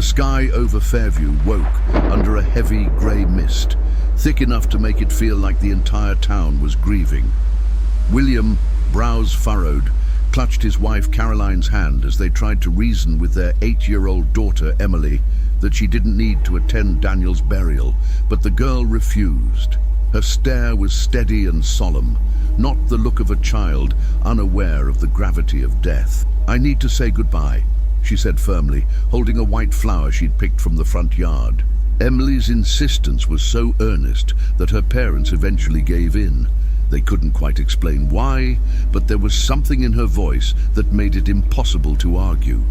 sky over Fairview woke under a heavy grey mist, thick enough to make it feel like the entire town was grieving. William, brows furrowed, clutched his wife Caroline's hand as they tried to reason with their 8-year-old daughter Emily that she didn't need to attend Daniel's burial, but the girl refused. Her stare was steady and solemn, not the look of a child unaware of the gravity of death. "I need to say goodbye," she said firmly, holding a white flower she'd picked from the front yard. Emily's insistence was so earnest that her parents eventually gave in. They couldn't quite explain why, but there was something in her voice that made it impossible to argue.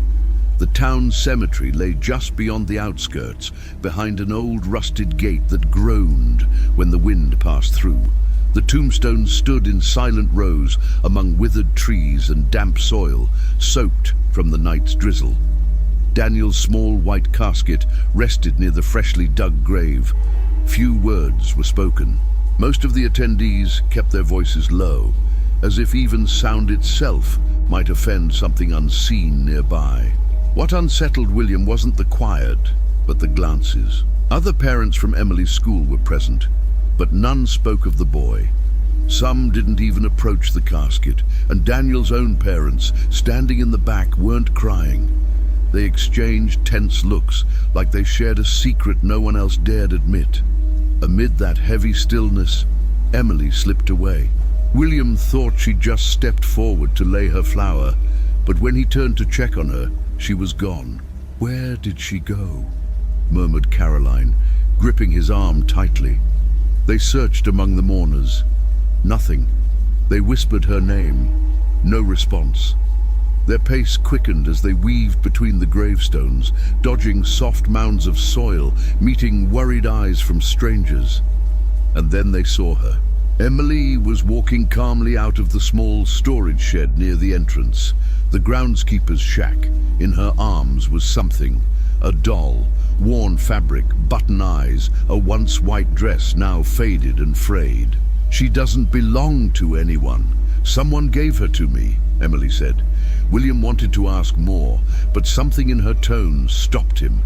The town cemetery lay just beyond the outskirts, behind an old rusted gate that groaned when the wind passed through. The tombstones stood in silent rows among withered trees and damp soil, soaked from the night's drizzle. Daniel's small white casket rested near the freshly dug grave. Few words were spoken. Most of the attendees kept their voices low, as if even sound itself might offend something unseen nearby. What unsettled William wasn't the quiet, but the glances. Other parents from Emily's school were present, but none spoke of the boy. Some didn't even approach the casket, and Daniel's own parents, standing in the back, weren't crying. They exchanged tense looks, like they shared a secret no one else dared admit. Amid that heavy stillness, Emily slipped away. William thought she'd just stepped forward to lay her flower, but when he turned to check on her, she was gone. "Where did she go?" murmured Caroline, gripping his arm tightly. They searched among the mourners. Nothing. They whispered her name. No response. Their pace quickened as they weaved between the gravestones, dodging soft mounds of soil, meeting worried eyes from strangers. And then they saw her. Emily was walking calmly out of the small storage shed near the entrance, the groundskeeper's shack. In her arms was something, a doll, worn fabric, button eyes, a once white dress now faded and frayed. "She doesn't belong to anyone. Someone gave her to me," Emily said. William wanted to ask more, but something in her tone stopped him.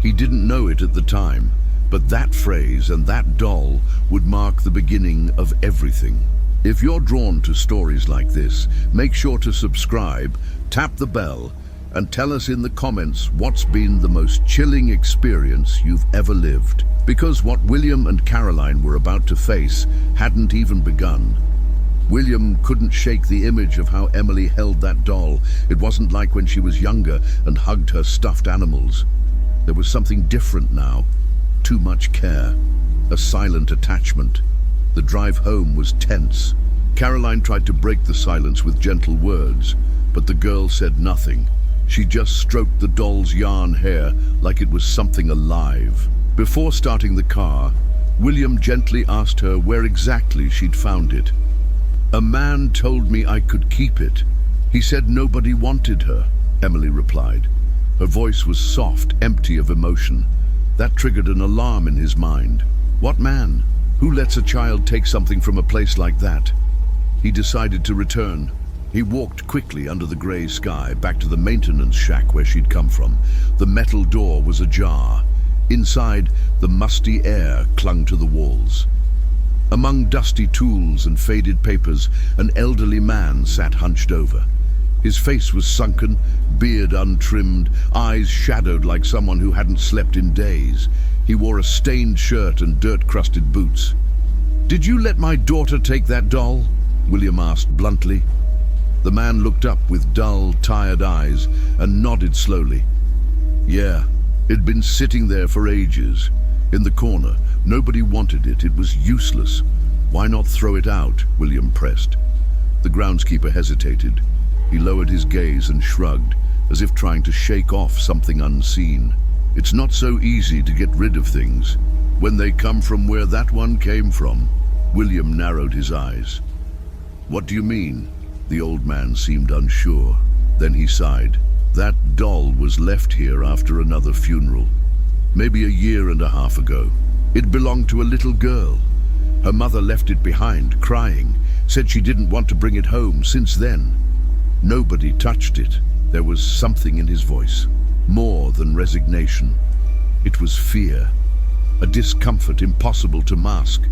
He didn't know it at the time, but that phrase and that doll would mark the beginning of everything. If you're drawn to stories like this, make sure to subscribe, tap the bell, and tell us in the comments what's been the most chilling experience you've ever lived. Because what William and Caroline were about to face hadn't even begun. William couldn't shake the image of how Emily held that doll. It wasn't like when she was younger and hugged her stuffed animals. There was something different now. Too much care. A silent attachment. The drive home was tense. Caroline tried to break the silence with gentle words, but the girl said nothing. She just stroked the doll's yarn hair like it was something alive. Before starting the car, William gently asked her where exactly she'd found it. "A man told me I could keep it. He said nobody wanted her," Emily replied. Her voice was soft, empty of emotion. That triggered an alarm in his mind. What man? Who lets a child take something from a place like that? He decided to return. He walked quickly under the grey sky back to the maintenance shack where she'd come from. The metal door was ajar. Inside, the musty air clung to the walls. Among dusty tools and faded papers, an elderly man sat hunched over. His face was sunken, beard untrimmed, eyes shadowed like someone who hadn't slept in days. He wore a stained shirt and dirt-crusted boots. "Did you let my daughter take that doll?" William asked bluntly. The man looked up with dull, tired eyes and nodded slowly. "Yeah, it'd been sitting there for ages. In the corner. Nobody wanted it. It was useless. Why not throw it out?" William pressed. The groundskeeper hesitated. He lowered his gaze and shrugged, as if trying to shake off something unseen. "It's not so easy to get rid of things when they come from where that one came from." William narrowed his eyes. "What do you mean?" The old man seemed unsure. Then he sighed. "That doll was left here after another funeral. Maybe a year and a half ago. It belonged to a little girl. Her mother left it behind, crying, said she didn't want to bring it home. Since then, nobody touched it." There was something in his voice. more than resignation. It was fear, a discomfort impossible to mask,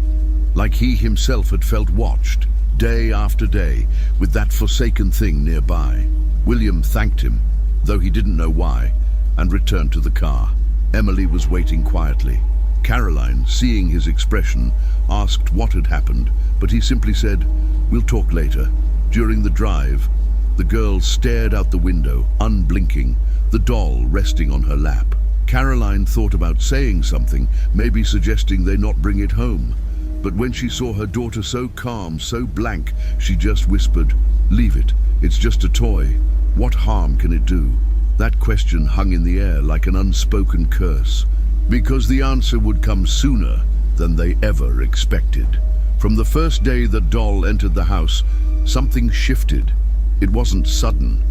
like he himself had felt watched, day after day, with that forsaken thing nearby. William thanked him, though he didn't know why, and returned to the car. Emily was waiting quietly. Caroline, seeing his expression, asked what had happened, but he simply said, "We'll talk later." During the drive, the girl stared out the window, unblinking, the doll resting on her lap. Caroline thought about saying something, maybe suggesting they not bring it home. But when she saw her daughter so calm, so blank, she just whispered, "Leave it. It's just a toy. What harm can it do?" That question hung in the air like an unspoken curse, because the answer would come sooner than they ever expected. From the first day that doll entered the house, something shifted. It wasn't sudden.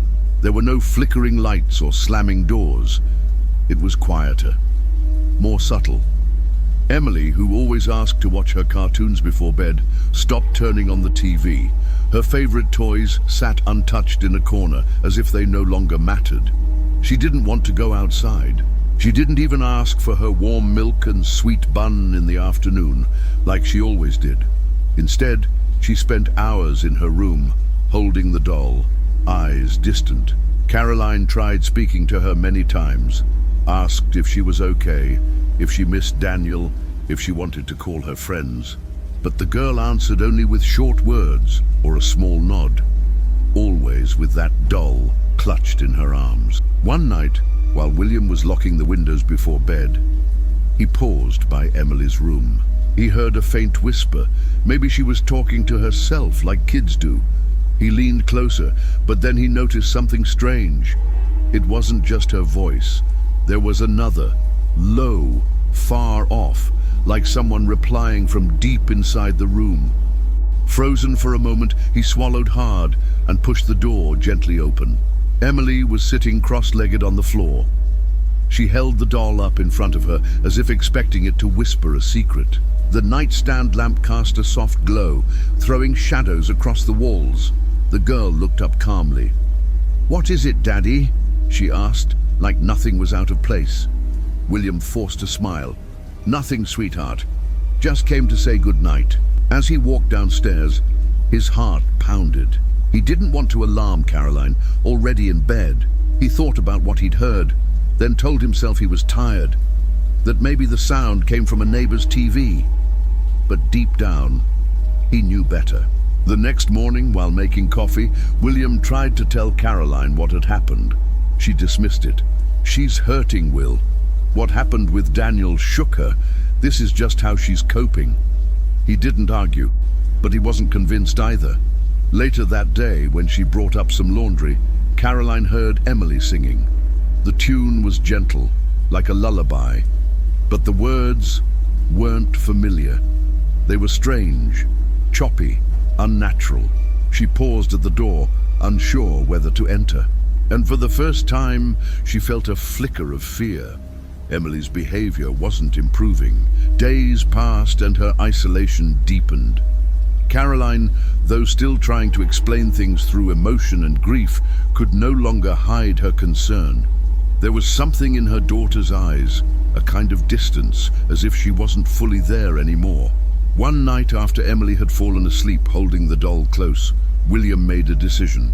There were no flickering lights or slamming doors. It was quieter, more subtle. Emily, who always asked to watch her cartoons before bed, stopped turning on the TV. Her favorite toys sat untouched in a corner, as if they no longer mattered. She didn't want to go outside. She didn't even ask for her warm milk and sweet bun in the afternoon, like she always did. Instead, she spent hours in her room, holding the doll, eyes distant. Caroline tried speaking to her many times, asked if she was okay, if she missed Daniel, if she wanted to call her friends. But the girl answered only with short words or a small nod, always with that doll clutched in her arms. One night, while William was locking the windows before bed, he paused by Emily's room. He heard a faint whisper. Maybe she was talking to herself like kids do. He leaned closer, but then he noticed something strange. It wasn't just her voice. There was another, low, far off, like someone replying from deep inside the room. Frozen for a moment, he swallowed hard and pushed the door gently open. Emily was sitting cross-legged on the floor. She held the doll up in front of her, as if expecting it to whisper a secret. The nightstand lamp cast a soft glow, throwing shadows across the walls. The girl looked up calmly. "What is it, Daddy?" she asked, like nothing was out of place. William forced a smile. "Nothing, sweetheart. Just came to say good night." As he walked downstairs, his heart pounded. He didn't want to alarm Caroline, already in bed. He thought about what he'd heard, then told himself he was tired, that maybe the sound came from a neighbor's TV. But deep down, he knew better. The next morning, while making coffee, William tried to tell Caroline what had happened. She dismissed it. "She's hurting, Will. What happened with Daniel shook her. This is just how she's coping." He didn't argue, but he wasn't convinced either. Later that day, when she brought up some laundry, Caroline heard Emily singing. The tune was gentle, like a lullaby, but the words weren't familiar. They were strange, choppy, unnatural. She paused at the door, unsure whether to enter. And for the first time, she felt a flicker of fear. Emily's behavior wasn't improving. Days passed and her isolation deepened. Caroline, though still trying to explain things through emotion and grief, could no longer hide her concern. There was something in her daughter's eyes, a kind of distance, as if she wasn't fully there anymore. One night after Emily had fallen asleep holding the doll close, William made a decision.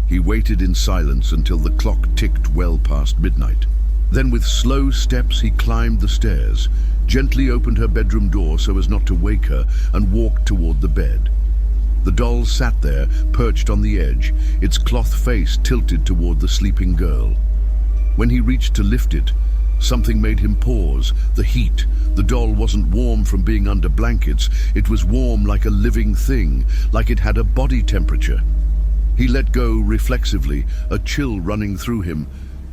He waited in silence until the clock ticked well past midnight. Then with slow steps he climbed the stairs, gently opened her bedroom door so as not to wake her, and walked toward the bed. The doll sat there, perched on the edge, its cloth face tilted toward the sleeping girl. When he reached to lift it, something made him pause. The heat. The doll wasn't warm from being under blankets. It was warm like a living thing, like it had a body temperature. He let go reflexively, a chill running through him,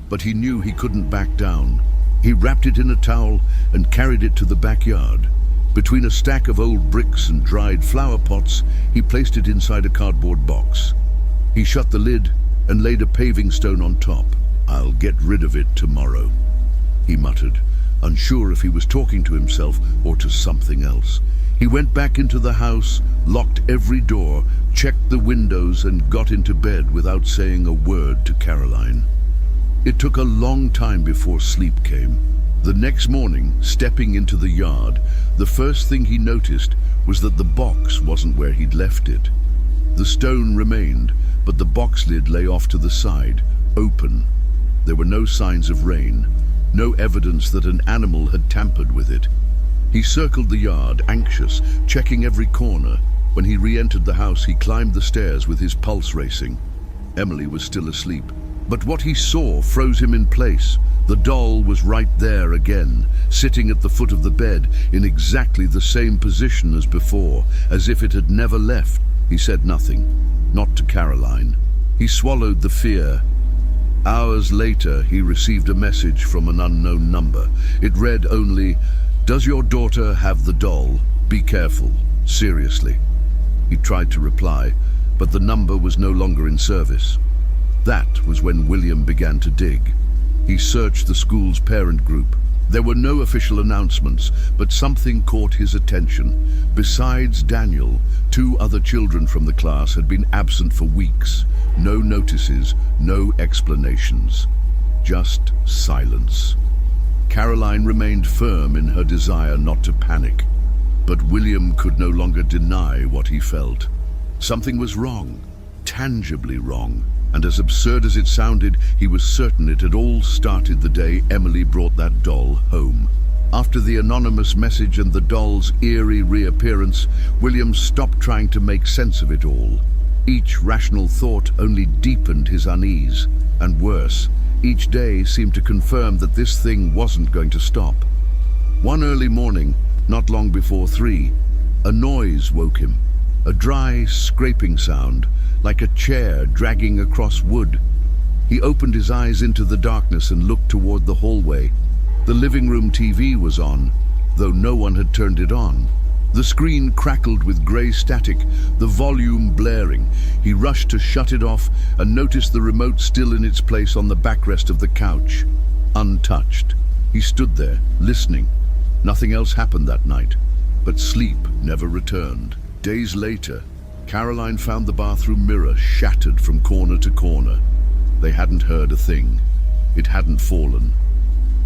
but he knew he couldn't back down. He wrapped it in a towel and carried it to the backyard. Between a stack of old bricks and dried flower pots, he placed it inside a cardboard box. He shut the lid and laid a paving stone on top. "I'll get rid of it tomorrow," he muttered, unsure if he was talking to himself or to something else. He went back into the house, locked every door, checked the windows, and got into bed without saying a word to Caroline. It took a long time before sleep came. The next morning, stepping into the yard, the first thing he noticed was that the box wasn't where he'd left it. The stone remained, but the box lid lay off to the side, open. There were no signs of rain, no evidence that an animal had tampered with it. He circled the yard, anxious, checking every corner. When he re-entered the house, he climbed the stairs with his pulse racing. Emily was still asleep, but what he saw froze him in place. The doll was right there again, sitting at the foot of the bed in exactly the same position as before, as if it had never left. He said nothing, not to Caroline. He swallowed the fear. Hours later, he received a message from an unknown number. It read only, "Does your daughter have the doll? Be careful. Seriously." He tried to reply, but the number was no longer in service. That was when William began to dig. He searched the school's parent group. There were no official announcements, but something caught his attention. Besides Daniel, 2 other children from the class had been absent for weeks. No notices, no explanations. Just silence. Caroline remained firm in her desire not to panic, but William could no longer deny what he felt. Something was wrong, tangibly wrong, and as absurd as it sounded, he was certain it had all started the day Emily brought that doll home. After the anonymous message and the doll's eerie reappearance, William stopped trying to make sense of it all. Each rational thought only deepened his unease, and worse, each day seemed to confirm that this thing wasn't going to stop. One early morning, not long before 3, a noise woke him. A dry, scraping sound, like a chair dragging across wood. He opened his eyes into the darkness and looked toward the hallway. The living room TV was on, though no one had turned it on. The screen crackled with grey static, the volume blaring. He rushed to shut it off and noticed the remote still in its place on the backrest of the couch, untouched. He stood there, listening. Nothing else happened that night, but sleep never returned. Days later, Caroline found the bathroom mirror shattered from corner to corner. They hadn't heard a thing. It hadn't fallen.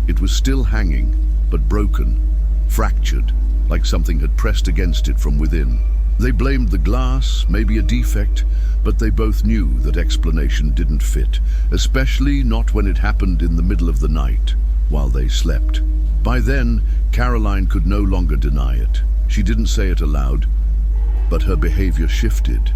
It was still hanging, but broken, fractured, like something had pressed against it from within. They blamed the glass, maybe a defect, but they both knew that explanation didn't fit, especially not when it happened in the middle of the night, while they slept. By then, Caroline could no longer deny it. She didn't say it aloud, but her behavior shifted.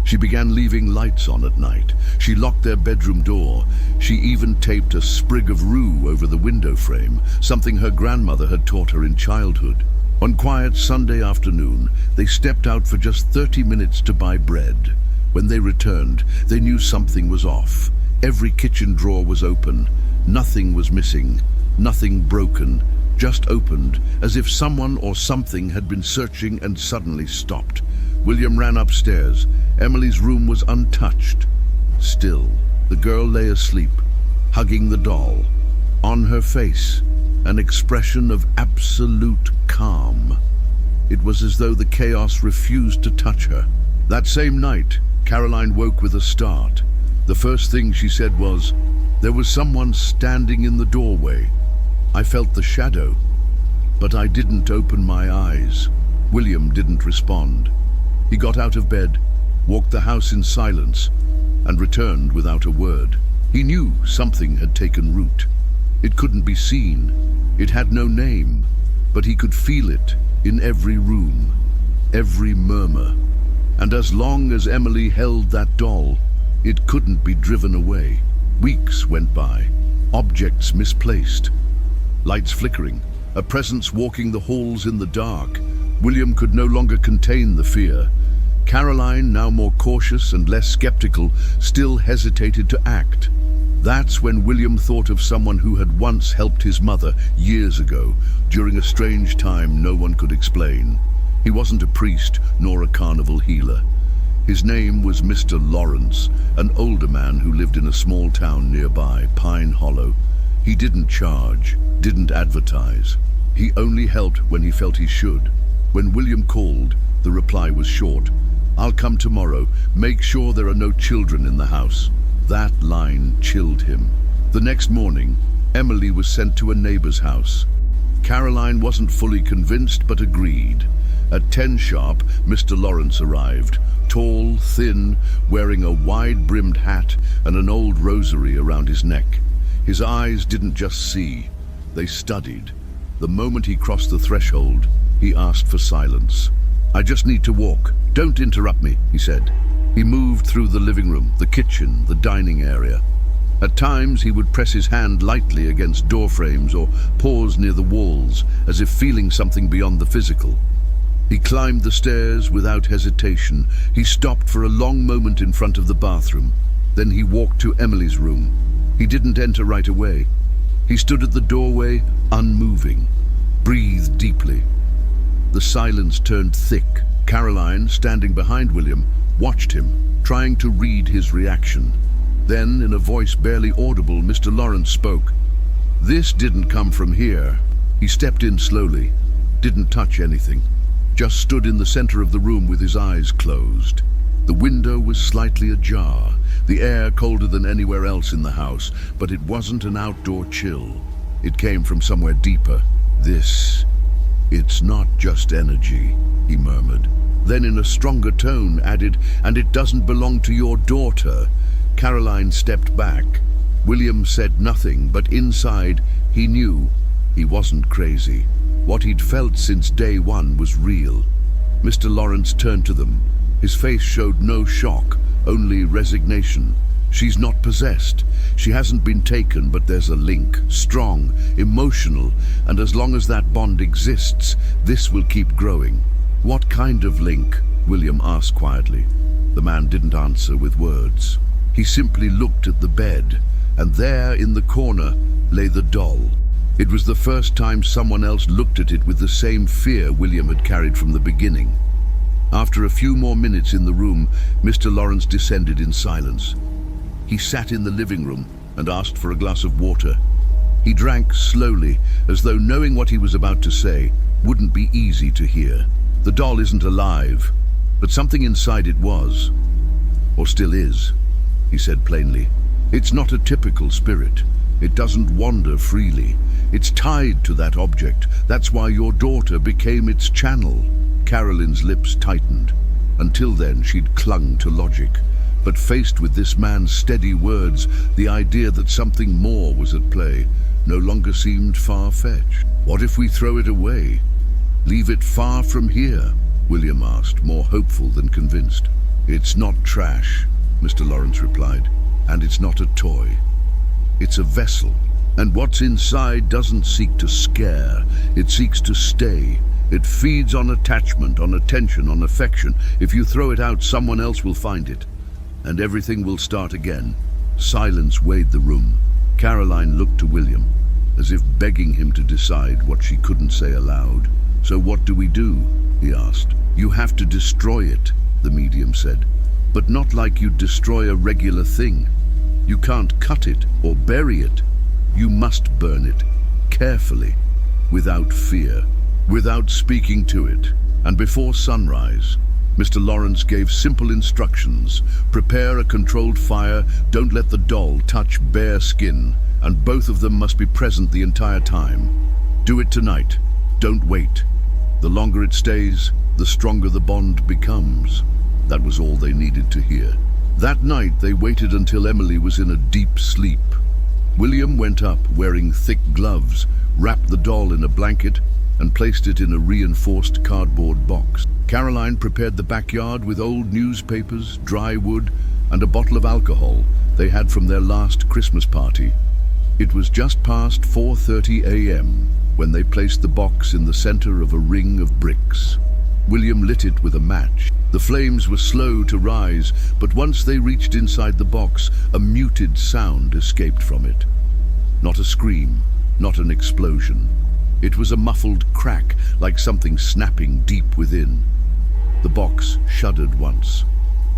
She began leaving lights on at night. She locked their bedroom door. She even taped a sprig of rue over the window frame, something her grandmother had taught her in childhood. On quiet Sunday afternoon, they stepped out for just 30 minutes to buy bread. When they returned, they knew something was off. Every kitchen drawer was open. Nothing was missing. Nothing broken. Just opened, as if someone or something had been searching and suddenly stopped. William ran upstairs. Emily's room was untouched. Still, the girl lay asleep, hugging the doll. On her face, an expression of absolute calm. It was as though the chaos refused to touch her. That same night, Caroline woke with a start. The first thing she said was, "There was someone standing in the doorway. I felt the shadow, but I didn't open my eyes." William didn't respond. He got out of bed, walked the house in silence, and returned without a word. He knew something had taken root. It couldn't be seen. It had no name, but he could feel it in every room, every murmur. And as long as Emily held that doll, it couldn't be driven away. Weeks went by, objects misplaced, lights flickering, a presence walking the halls in the dark. William could no longer contain the fear. Caroline, now more cautious and less skeptical, still hesitated to act. That's when William thought of someone who had once helped his mother years ago, during a strange time no one could explain. He wasn't a priest nor a carnival healer. His name was Mr. Lawrence, an older man who lived in a small town nearby, Pine Hollow. He didn't charge, didn't advertise. He only helped when he felt he should. When William called, the reply was short. "I'll come tomorrow. Make sure there are no children in the house." That line chilled him. The next morning, Emily was sent to a neighbor's house. Caroline wasn't fully convinced, but agreed. At 10 sharp, Mr. Lawrence arrived, tall, thin, wearing a wide-brimmed hat and an old rosary around his neck. His eyes didn't just see, they studied. The moment he crossed the threshold, he asked for silence. "I just need to walk. Don't interrupt me," he said. He moved through the living room, the kitchen, the dining area. At times, he would press his hand lightly against door frames or pause near the walls, as if feeling something beyond the physical. He climbed the stairs without hesitation. He stopped for a long moment in front of the bathroom. Then he walked to Emily's room. He didn't enter right away. He stood at the doorway, unmoving, breathed deeply. The silence turned thick. Caroline, standing behind William, watched him, trying to read his reaction. Then, in a voice barely audible, Mr. Lawrence spoke. "This didn't come from here." He stepped in slowly, didn't touch anything, just stood in the center of the room with his eyes closed. The window was slightly ajar, the air colder than anywhere else in the house, but it wasn't an outdoor chill. It came from somewhere deeper. It's not just energy," he murmured. Then in a stronger tone added, "And it doesn't belong to your daughter." Caroline stepped back. William said nothing, but inside he knew he wasn't crazy. What he'd felt since day one was real. Mr. Lawrence turned to them. His face showed no shock, only resignation. "She's not possessed. She hasn't been taken, but there's a link, strong, emotional, and as long as that bond exists, this will keep growing." "What kind of link?" William asked quietly. The man didn't answer with words. He simply looked at the bed, and there in the corner lay the doll. It was the first time someone else looked at it with the same fear William had carried from the beginning. After a few more minutes in the room, Mr. Lawrence descended in silence. He sat in the living room and asked for a glass of water. He drank slowly, as though knowing what he was about to say wouldn't be easy to hear. "The doll isn't alive, but something inside it was, or still is," he said plainly. "It's not a typical spirit. It doesn't wander freely. It's tied to that object. That's why your daughter became its channel." Caroline's lips tightened. Until then, she'd clung to logic. But faced with this man's steady words, the idea that something more was at play no longer seemed far-fetched. "What if we throw it away? Leave it far from here?" William asked, more hopeful than convinced. "It's not trash," Mr. Lawrence replied, "and it's not a toy. It's a vessel, and what's inside doesn't seek to scare, it seeks to stay. It feeds on attachment, on attention, on affection. If you throw it out, someone else will find it, and everything will start again." Silence weighed the room. Caroline looked to William, as if begging him to decide what she couldn't say aloud. "So what do we do?" he asked. "You have to destroy it," the medium said, "but not like you'd destroy a regular thing. You can't cut it or bury it. You must burn it, carefully, without fear, without speaking to it. And before sunrise, Mr. Lawrence gave simple instructions. Prepare a controlled fire, don't let the doll touch bare skin, and both of them must be present the entire time. Do it tonight, don't wait. The longer it stays, the stronger the bond becomes." That was all they needed to hear. That night they waited until Emily was in a deep sleep. William went up wearing thick gloves, wrapped the doll in a blanket, and placed it in a reinforced cardboard box. Caroline prepared the backyard with old newspapers, dry wood, and a bottle of alcohol they had from their last Christmas party. It was just past 4:30 a.m. when they placed the box in the center of a ring of bricks. William lit it with a match. The flames were slow to rise, but once they reached inside the box, a muted sound escaped from it. Not a scream, not an explosion. It was a muffled crack, like something snapping deep within. The box shuddered once,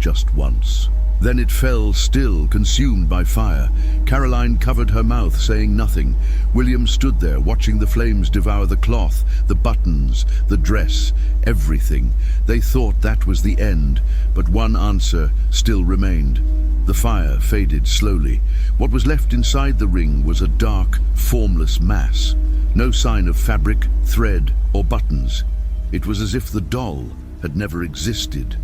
just once. Then it fell still, consumed by fire. Caroline covered her mouth, saying nothing. William stood there, watching the flames devour the cloth, the buttons, the dress, everything. They thought that was the end, but one answer still remained. The fire faded slowly. What was left inside the ring was a dark, formless mass. No sign of fabric, thread, or buttons. It was as if the doll had never existed.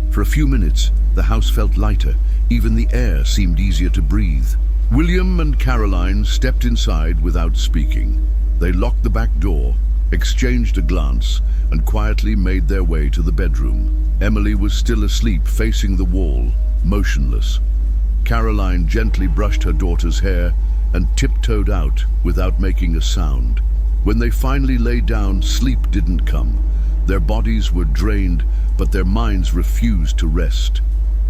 For a few minutes, the house felt lighter. Even the air seemed easier to breathe. William and Caroline stepped inside without speaking. They locked the back door, exchanged a glance, and quietly made their way to the bedroom. Emily was still asleep, facing the wall, motionless. Caroline gently brushed her daughter's hair and tiptoed out without making a sound. When they finally lay down, sleep didn't come. Their bodies were drained, but their minds refused to rest.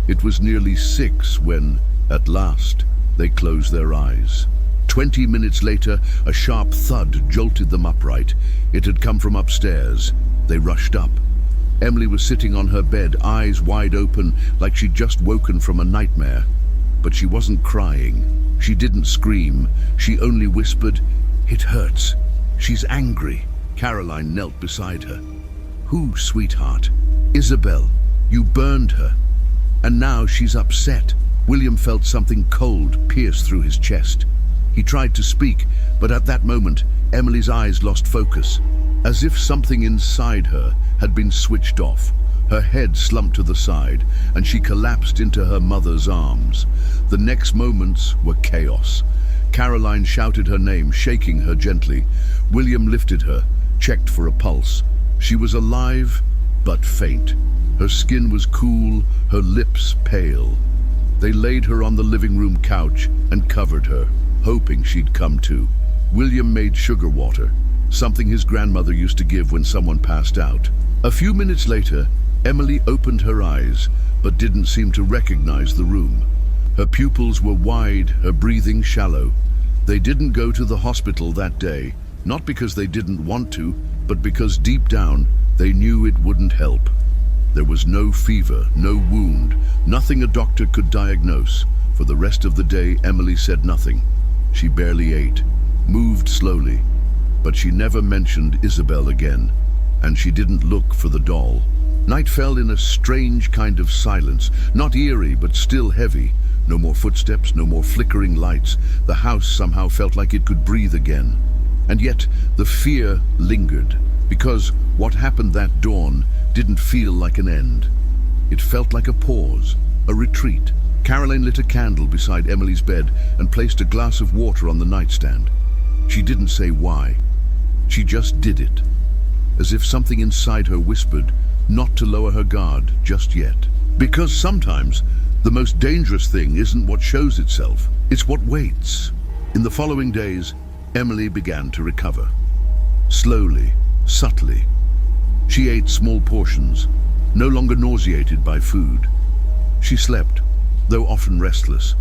It was nearly 6 when, at last, they closed their eyes. 20 minutes later, a sharp thud jolted them upright. It had come from upstairs. They rushed up. Emily was sitting on her bed, eyes wide open, like she'd just woken from a nightmare. But she wasn't crying. She didn't scream. She only whispered, "It hurts. She's angry." Caroline knelt beside her. "Who, sweetheart?" "Isabel. You burned her. And now she's upset." William felt something cold pierce through his chest. He tried to speak, but at that moment, Emily's eyes lost focus. As if something inside her had been switched off. Her head slumped to the side, and she collapsed into her mother's arms. The next moments were chaos. Caroline shouted her name, shaking her gently. William lifted her, checked for a pulse. She was alive, but faint. Her skin was cool, her lips pale. They laid her on the living room couch and covered her, hoping she'd come to. William made sugar water, something his grandmother used to give when someone passed out. A few minutes later, Emily opened her eyes, but didn't seem to recognize the room. Her pupils were wide, her breathing shallow. They didn't go to the hospital that day, not because they didn't want to, but because deep down, they knew it wouldn't help. There was no fever, no wound, nothing a doctor could diagnose. For the rest of the day, Emily said nothing. She barely ate, moved slowly, but she never mentioned Isabel again, and she didn't look for the doll. Night fell in a strange kind of silence, not eerie, but still heavy. No more footsteps, no more flickering lights. The house somehow felt like it could breathe again. And yet, the fear lingered, because what happened that dawn didn't feel like an end. It felt like a pause, a retreat. Caroline lit a candle beside Emily's bed and placed a glass of water on the nightstand. She didn't say why. She just did it, as if something inside her whispered not to lower her guard just yet. Because sometimes the most dangerous thing isn't what shows itself, it's what waits. In the following days, Emily began to recover. Slowly, subtly. She ate small portions, no longer nauseated by food. She slept, though often restless.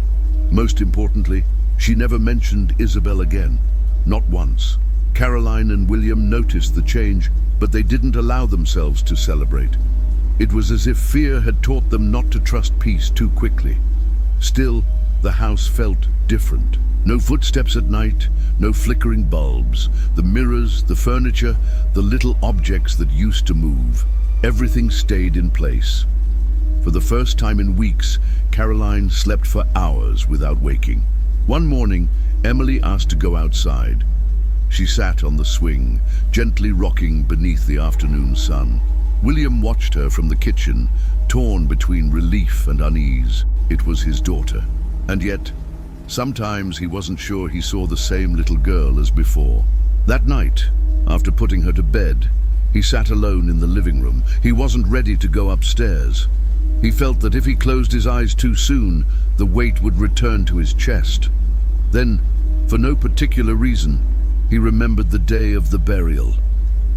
Most importantly, she never mentioned Isabel again, not once. Caroline and William noticed the change, but they didn't allow themselves to celebrate. It was as if fear had taught them not to trust peace too quickly. Still, the house felt different. No footsteps at night, no flickering bulbs. The mirrors, the furniture, the little objects that used to move. Everything stayed in place. For the first time in weeks, Caroline slept for hours without waking. One morning, Emily asked to go outside. She sat on the swing, gently rocking beneath the afternoon sun. William watched her from the kitchen, torn between relief and unease. It was his daughter. And yet, sometimes he wasn't sure he saw the same little girl as before. That night, after putting her to bed, he sat alone in the living room. He wasn't ready to go upstairs. He felt that if he closed his eyes too soon, the weight would return to his chest. Then, for no particular reason, he remembered the day of the burial.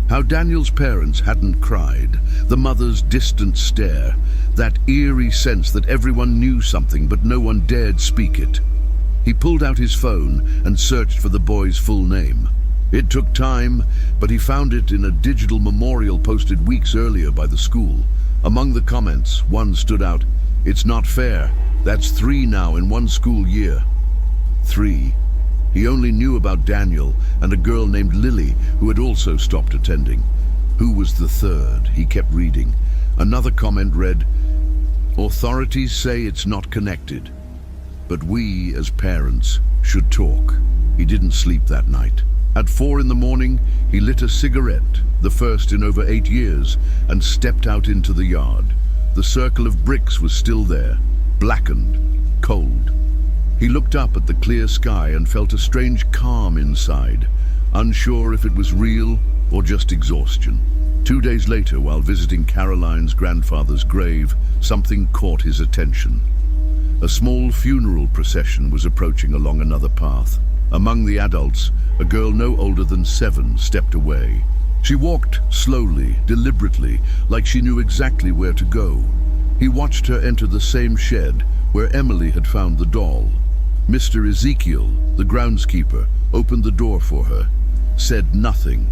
How Daniel's parents hadn't cried, the mother's distant stare, that eerie sense that everyone knew something but no one dared speak it. He pulled out his phone and searched for the boy's full name. It took time, but he found it in a digital memorial posted weeks earlier by the school. Among the comments, one stood out, "It's not fair. That's 3 now in one school year. 3. He only knew about Daniel and a girl named Lily who had also stopped attending. Who was the third? He kept reading. Another comment read, "Authorities say it's not connected, but we as parents should talk." He didn't sleep that night. At 4 in the morning, he lit a cigarette, the first in over 8 years, and stepped out into the yard. The circle of bricks was still there, blackened, cold. He looked up at the clear sky and felt a strange calm inside, unsure if it was real or just exhaustion. 2 days later, while visiting Caroline's grandfather's grave, something caught his attention. A small funeral procession was approaching along another path. Among the adults, a girl no older than 7 stepped away. She walked slowly, deliberately, like she knew exactly where to go. He watched her enter the same shed where Emily had found the doll. Mr. Ezekiel, the groundskeeper, opened the door for her, said nothing.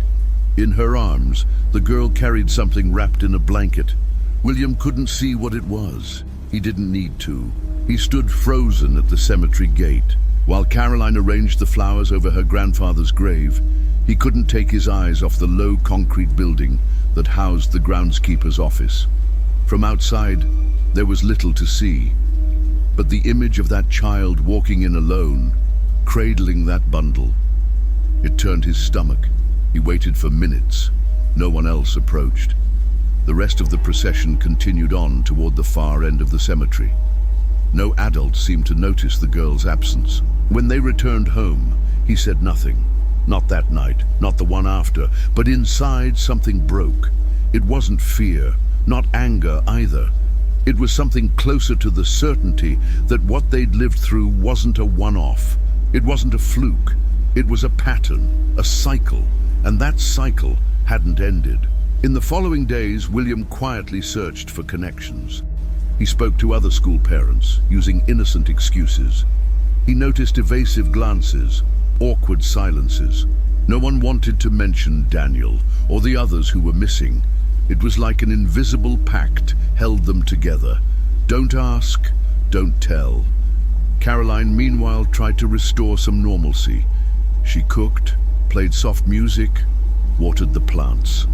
In her arms, the girl carried something wrapped in a blanket. William couldn't see what it was. He didn't need to. He stood frozen at the cemetery gate. While Caroline arranged the flowers over her grandfather's grave, he couldn't take his eyes off the low concrete building that housed the groundskeeper's office. From outside, there was little to see, but the image of that child walking in alone, cradling that bundle. It turned his stomach. He waited for minutes. No one else approached. The rest of the procession continued on toward the far end of the cemetery. No adult seemed to notice the girl's absence. When they returned home, he said nothing. Not that night, not the one after, but inside something broke. It wasn't fear, not anger either. It was something closer to the certainty that what they'd lived through wasn't a one-off. It wasn't a fluke. It was a pattern, a cycle, and that cycle hadn't ended. In the following days, William quietly searched for connections. He spoke to other school parents, using innocent excuses. He noticed evasive glances, awkward silences. No one wanted to mention Daniel or the others who were missing. It was like an invisible pact held them together. Don't ask, don't tell. Caroline, meanwhile, tried to restore some normalcy. She cooked, played soft music, watered the plants.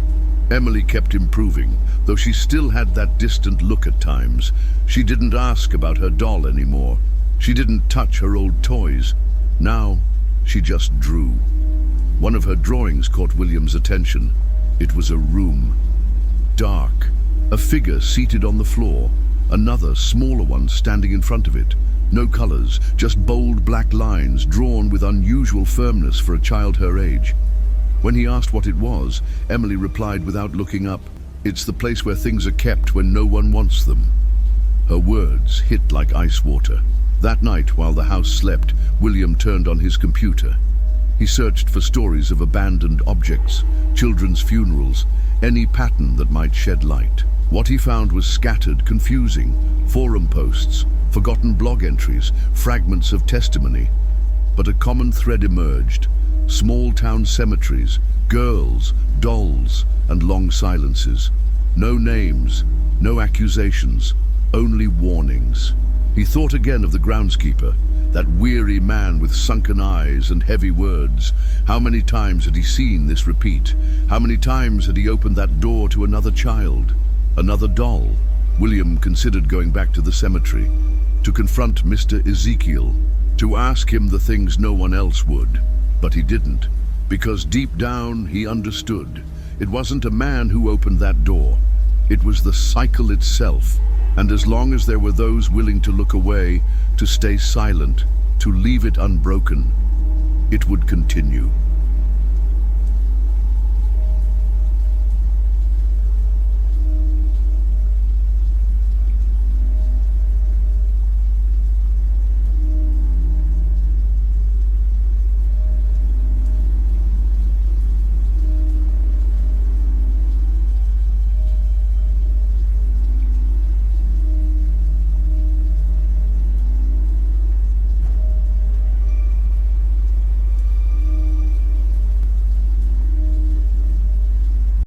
Emily kept improving, though she still had that distant look at times. She didn't ask about her doll anymore. She didn't touch her old toys. Now, she just drew. One of her drawings caught William's attention. It was a room. Dark. A figure seated on the floor. Another, smaller one standing in front of it. No colors, just bold black lines drawn with unusual firmness for a child her age. When he asked what it was, Emily replied without looking up, "It's the place where things are kept when no one wants them." Her words hit like ice water. That night, while the house slept, William turned on his computer. He searched for stories of abandoned objects, children's funerals, any pattern that might shed light. What he found was scattered, confusing, forum posts, forgotten blog entries, fragments of testimony. But a common thread emerged. Small town cemeteries, girls, dolls, and long silences. No names, no accusations, only warnings. He thought again of the groundskeeper, that weary man with sunken eyes and heavy words. How many times had he seen this repeat? How many times had he opened that door to another child, another doll? William considered going back to the cemetery, to confront Mr. Ezekiel, to ask him the things no one else would. But he didn't, because deep down he understood. It wasn't a man who opened that door. It was the cycle itself. And as long as there were those willing to look away, to stay silent, to leave it unbroken, it would continue.